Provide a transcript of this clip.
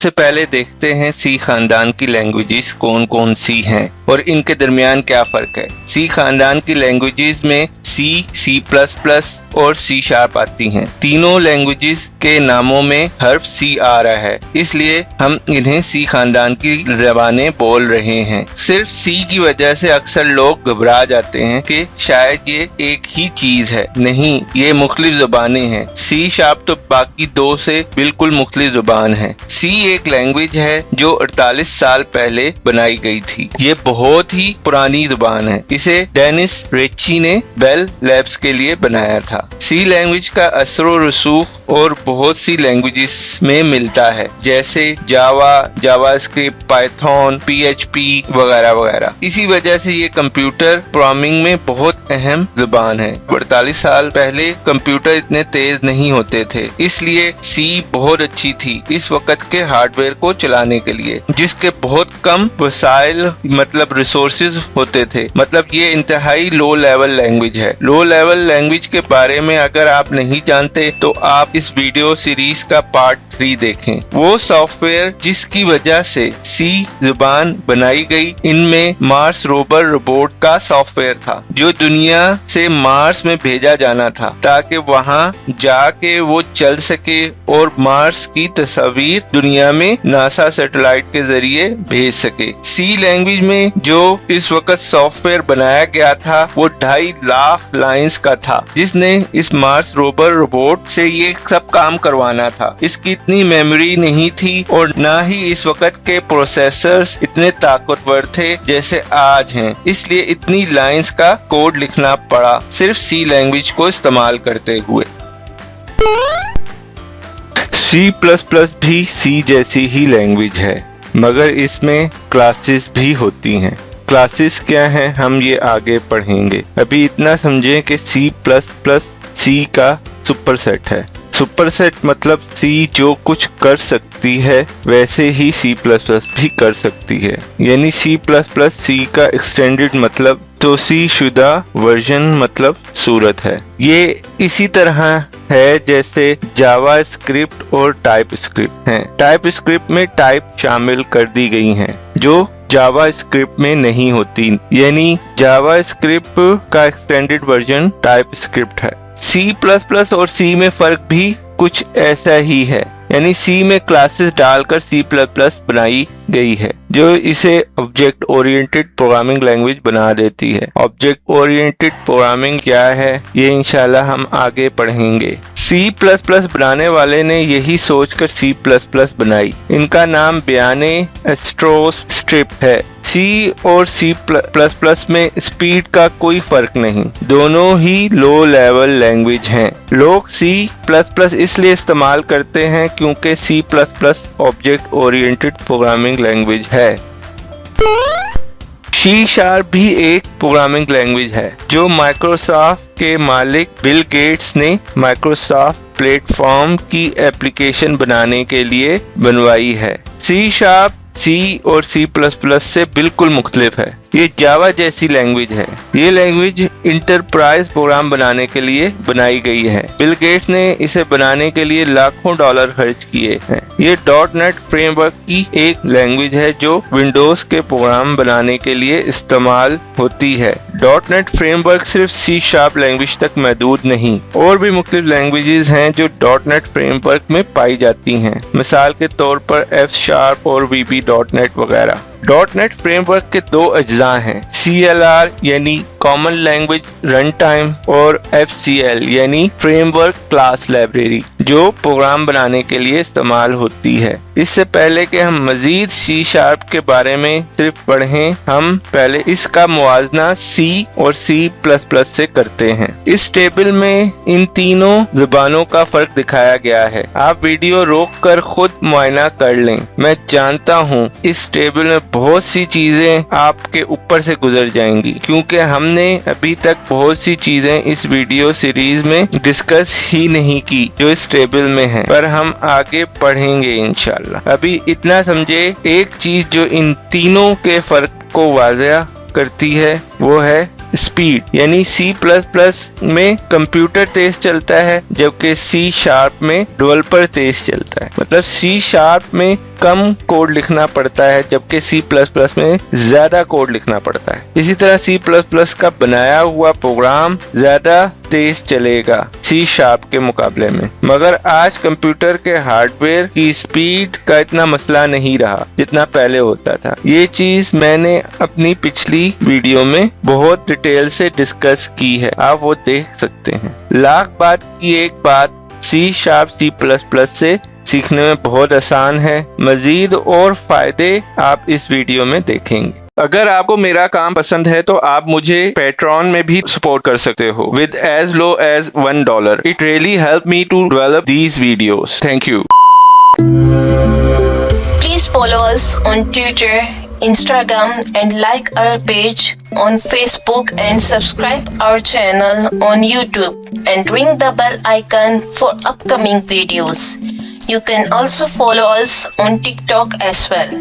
सबसे पहले देखते हैं सी खानदान की लैंग्वेजेस कौन कौन सी हैं और इनके दरमियान क्या फ़र्क है। सी खानदान की लैंग्वेजेस में सी, सी प्लस प्लस और सी शार्प आती हैं। तीनों लैंग्वेजेस के नामों में हर्फ सी आ रहा है, इसलिए हम इन्हें सी खानदान की ज़बानें बोल रहे हैं। सिर्फ सी की वजह से अक्सर लोग घबरा जाते हैं कि शायद ये एक ही चीज़ है। नहीं, ये मुख्तलिफ ज़बानें हैं। सी शार्प तो बाकी दो से बिल्कुल मुख्तलिफ ज़बान है। सी एक लैंग्वेज है जो 48 साल पहले बनाई गई थी। ये बहुत ही पुरानी ज़बान है। इसे डेनिस रेची ने बेल लैब्स के लिए बनाया था। सी लैंग्वेज का असर व रसूख और बहुत सी लैंग्वेजेस में मिलता है, जैसे जावा, जावास्क्रिप्ट, पाइथन, पीएचपी वगैरह वगैरह। इसी वजह से ये कंप्यूटर प्रोग्रामिंग में बहुत अहम ज़बान है। 48 साल पहले कंप्यूटर इतने तेज नहीं होते थे, इसलिए सी बहुत अच्छी थी इस वक्त के हार्डवेयर को चलाने के लिए, जिसके बहुत कम वसाइल मतलब रिसोर्सेज होते थे। मतलब ये इंतहाई लो लेवल लैंग्वेज है। लो लेवल लैंग्वेज के बारे में अगर आप नहीं जानते तो आप इस वीडियो सीरीज का पार्ट 3 देखें। वो सॉफ्टवेयर जिसकी वजह से सी जुबान बनाई गई, इनमें मार्स रोवर रोबोट का सॉफ्टवेयर था, जो दुनिया से मार्स में भेजा जाना था ताकि वहां जाके वो चल सके और मार्स की तस्वीर दुनिया में नासा सैटेलाइट के जरिए भेज सके। सी लैंग्वेज में जो इस वक्त सॉफ्टवेयर बनाया गया था वो 2.5 लाख लाइंस का था, जिसने इस मार्स रोवर रोबोट से ये सब काम करवाना था। इसकी इतनी मेमोरी नहीं थी और ना ही इस वक्त के प्रोसेसर्स इतने ताकतवर थे जैसे आज हैं, इसलिए इतनी लाइंस का कोड लिखना पड़ा सिर्फ सी लैंग्वेज को इस्तेमाल करते हुए। C++ भी सी जैसी ही लैंग्वेज है, मगर इसमें क्लासेस भी होती हैं। क्लासेस क्या हैं हम ये आगे पढ़ेंगे। अभी इतना समझें कि C++ सी का सुपरसेट है। सुपरसेट मतलब सी जो कुछ कर सकती है वैसे ही C++ भी कर सकती है, यानी C++ सी का एक्सटेंडेड मतलब तोसी शुदा वर्जन मतलब सूरत है। ये इसी तरह है जैसे जावा स्क्रिप्ट और टाइप स्क्रिप्ट हैं। टाइप स्क्रिप्ट में टाइप शामिल कर दी गई हैं जो जावा स्क्रिप्ट में नहीं होती, यानी जावा स्क्रिप्ट का एक्सटेंडेड वर्जन टाइप स्क्रिप्ट है। C++ और सी में फर्क भी कुछ ऐसा ही है, यानी सी में क्लासेस डालकर C++ बनाई गई है जो इसे ऑब्जेक्ट ओरिएंटेड प्रोग्रामिंग लैंग्वेज बना देती है। ऑब्जेक्ट ओरिएंटेड प्रोग्रामिंग क्या है ये इंशाल्लाह हम आगे पढ़ेंगे। C++ बनाने वाले ने यही सोचकर C++ बनाई। इनका नाम बयाने एस्ट्रोस स्क्रिप्ट है। सी और C++ में स्पीड का कोई फर्क नहीं, दोनों ही लो लेवल लैंग्वेज हैं। लोग C++ इसलिए इस्तेमाल करते हैं क्योंकि C++ object oriented programming language है। C# भी एक प्रोग्रामिंग लैंग्वेज है जो माइक्रोसॉफ्ट के मालिक बिल गेट्स ने माइक्रोसॉफ्ट प्लेटफॉर्म की एप्लीकेशन बनाने के लिए बनवाई है। C# सी और C++ से बिल्कुल मुख्तलिफ है। ये जावा जैसी लैंग्वेज है। ये लैंग्वेज इंटरप्राइज प्रोग्राम बनाने के लिए बनाई गई है। बिल गेट्स ने इसे बनाने के लिए लाखों डॉलर खर्च किए हैं। ये .NET फ्रेमवर्क की एक लैंग्वेज है जो विंडोज के प्रोग्राम बनाने के लिए इस्तेमाल होती है। .NET फ्रेमवर्क सिर्फ C# लैंग्वेज तक महदूद नहीं, और भी मुख्तलिफ लैंग्वेजेस हैं जो .NET फ्रेमवर्क में पाई जाती हैं। मिसाल के तौर पर F# और VB.NET वगैरह। .NET फ्रेमवर्क के दो अज्जा हैं, CLR यानी कॉमन लैंग्वेज रन टाइम और FCL यानी फ्रेमवर्क क्लास लाइब्रेरी, जो प्रोग्राम बनाने के लिए इस्तेमाल होती है। इससे पहले कि हम मजीद C# के बारे में सिर्फ पढ़ें, हम पहले इसका मुआवजना C और C++ से करते हैं। इस टेबल में इन तीनों जुबानों का फर्क दिखाया गया है। आप वीडियो रोक कर खुद मुआयना कर लें। मैं जानता हूँ इस टेबल में बहुत सी चीजें आपके ऊपर से गुजर जाएंगी, क्योंकि हमने अभी तक बहुत सी चीजें इस वीडियो सीरीज में डिस्कस ही नहीं की जो इस टेबल में है, पर हम आगे पढ़ेंगे इंशाल्लाह। अभी इतना समझे, एक चीज जो इन तीनों के फर्क को वाज़ेह करती है वो है स्पीड, यानी C++ में कंप्यूटर तेज चलता है जबकि C# में डेवलपर तेज चलता है। मतलब C# में کم کوڈ لکھنا پڑتا ہے جبکہ C++ میں زیادہ کوڈ لکھنا پڑتا ہے. اسی طرح C++ کا بنایا ہوا پروگرام زیادہ تیز چلے گا C# کے مقابلے میں. مگر آج کمپیوٹر کے ہارڈ ویئر کی سپیڈ کا اتنا مسئلہ نہیں رہا جتنا پہلے ہوتا تھا. یہ چیز میں نے اپنی پچھلی ویڈیو میں بہت ڈیٹیل سے ڈسکس کی ہے, آپ وہ دیکھ سکتے ہیں. لاکھ بات کی ایک بات, C# سے سیکھنے میں بہت آسان ہے. مزید اور فائدے آپ اس ویڈیو میں دیکھیں گے. اگر آپ کو میرا کام پسند ہے تو آپ مجھے پیٹرون میں بھی سپورٹ کر سکتے ہو with as low as $1. It really helped me to develop these videos. Thank you. Please follow us on Twitter, Instagram and like our page on Facebook and subscribe our channel on YouTube and ring the bell icon for upcoming videos. You can also follow us on TikTok as well.